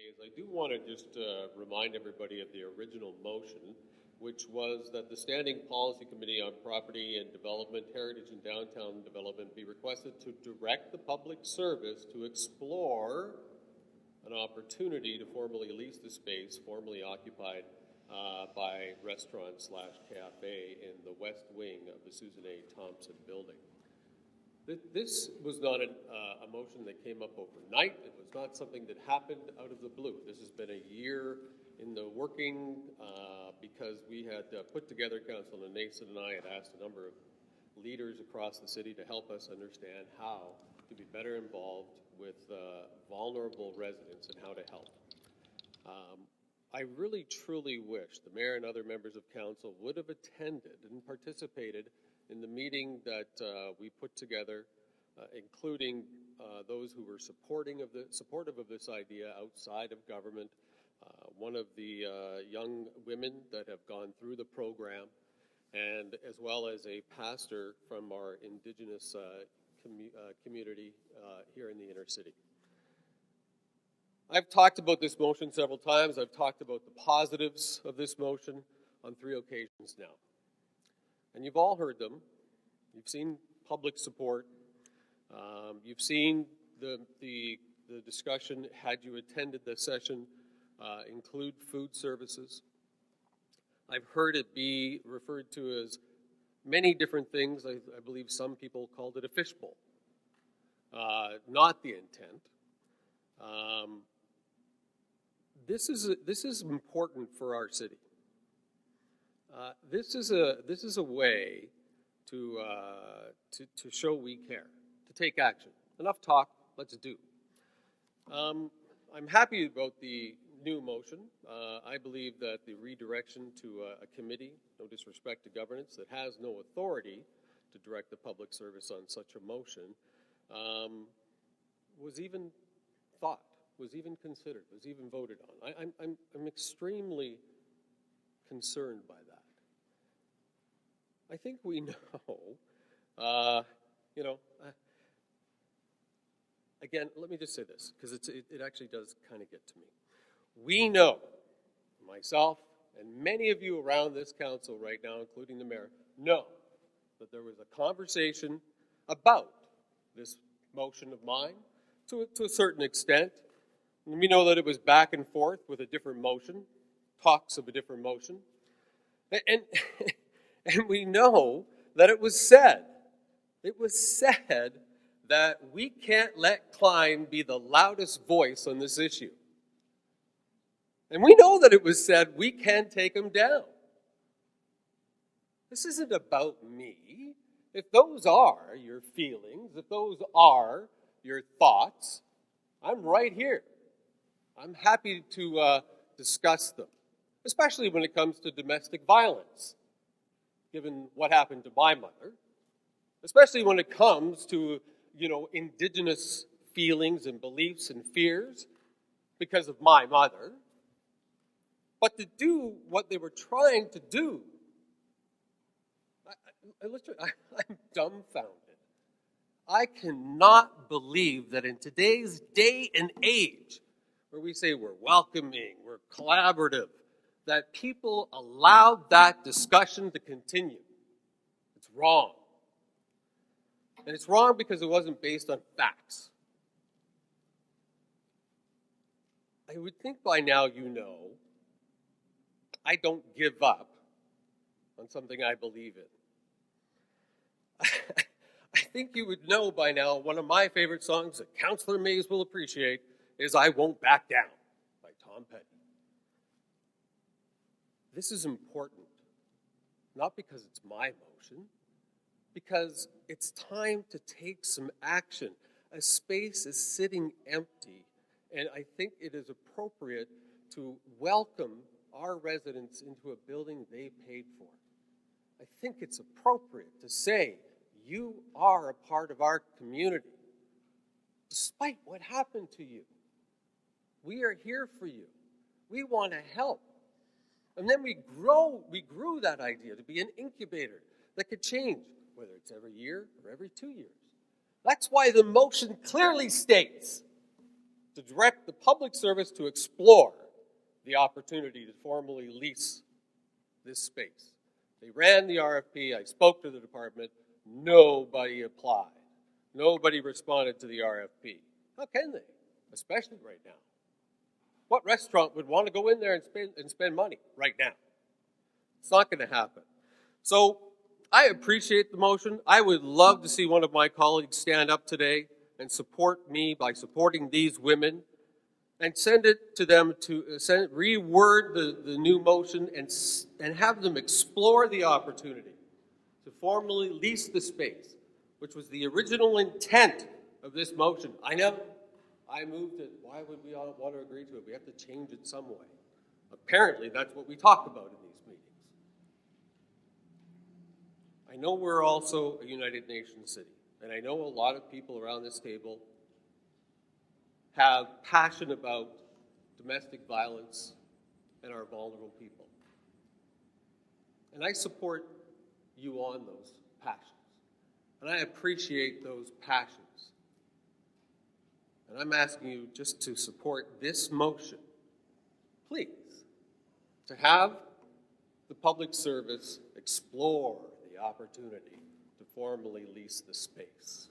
is I do want to just remind everybody of the original motion, which was that the Standing Policy Committee on Property and Development, Heritage and Downtown Development be requested to direct the public service to explore an opportunity to formally lease the space formerly occupied by restaurant/cafe in the west wing of the Susan A. Thompson building. This was not a motion that came up overnight. It was not something that happened out of the blue. This has been a year in the working because we had put together, Councillor Nason and I had asked a number of leaders across the city to help us understand how to be better involved with vulnerable residents and how to help. I really truly wish the mayor and other members of council would have attended and participated in the meeting that we put together, including those who were supportive of this idea outside of government, one of the young women that have gone through the program, and as well as a pastor from our Indigenous community here in the inner city. I've talked about this motion several times. I've talked about the positives of this motion on 3 occasions now. And you've all heard them. You've seen public support. You've seen the discussion, had you attended the session, include food services. I've heard it be referred to as many different things. I believe some people called it a fishbowl. Not the intent. This is important for our city. This is a way to show we care, to take action. Enough talk, let's do. I'm happy about the new motion. I believe that the redirection to a committee, no disrespect to governance, that has no authority to direct the public service on such a motion, was even thought, was even considered, was even voted on. I'm extremely concerned by that. I think we know, again, let me just say this, because it actually does kind of get to me. We know, myself and many of you around this council right now, including the mayor, know that there was a conversation about this motion of mine to a certain extent. And we know that it was back and forth with a different motion, talks of a different motion. And we know that it was said that we can't let Klein be the loudest voice on this issue. And we know that it was said we can take him down. This isn't about me. If those are your feelings, if those are your thoughts, I'm right here. I'm happy to discuss them, especially when it comes to domestic violence, given what happened to my mother, especially when it comes to, Indigenous feelings and beliefs and fears because of my mother. But to do what they were trying to do, I'm dumbfounded. I cannot believe that in today's day and age, where we say we're welcoming, we're collaborative, that people allowed that discussion to continue. It's wrong. And it's wrong because it wasn't based on facts. I would think by now you know I don't give up on something I believe in. I think you would know by now one of my favorite songs that Councillor Mays will appreciate is I Won't Back Down by Tom Petty. This is important, not because it's my motion, because it's time to take some action. A space is sitting empty, and I think it is appropriate to welcome our residents into a building they paid for. I think it's appropriate to say, you are a part of our community. Despite what happened to you, we are here for you. We want to help. And then we grew that idea to be an incubator that could change, whether it's every year or every 2 years. That's why the motion clearly states to direct the public service to explore the opportunity to formally lease this space. They ran the RFP, I spoke to the department, nobody applied. Nobody responded to the RFP. How can they? Especially right now. What restaurant would want to go in there and spend money right now? It's not going to happen. So I appreciate the motion. I would love to see one of my colleagues stand up today and support me by supporting these women and send it to them to reword the new motion and have them explore the opportunity to formally lease the space, which was the original intent of this motion. I know. I moved it. Why would we all want to agree to it? We have to change it some way. Apparently, that's what we talk about in these meetings. I know we're also a United Nations city, and I know a lot of people around this table have passion about domestic violence and our vulnerable people. And I support you on those passions. And I appreciate those passions. And I'm asking you just to support this motion, please, to have the public service explore the opportunity to formally lease the space.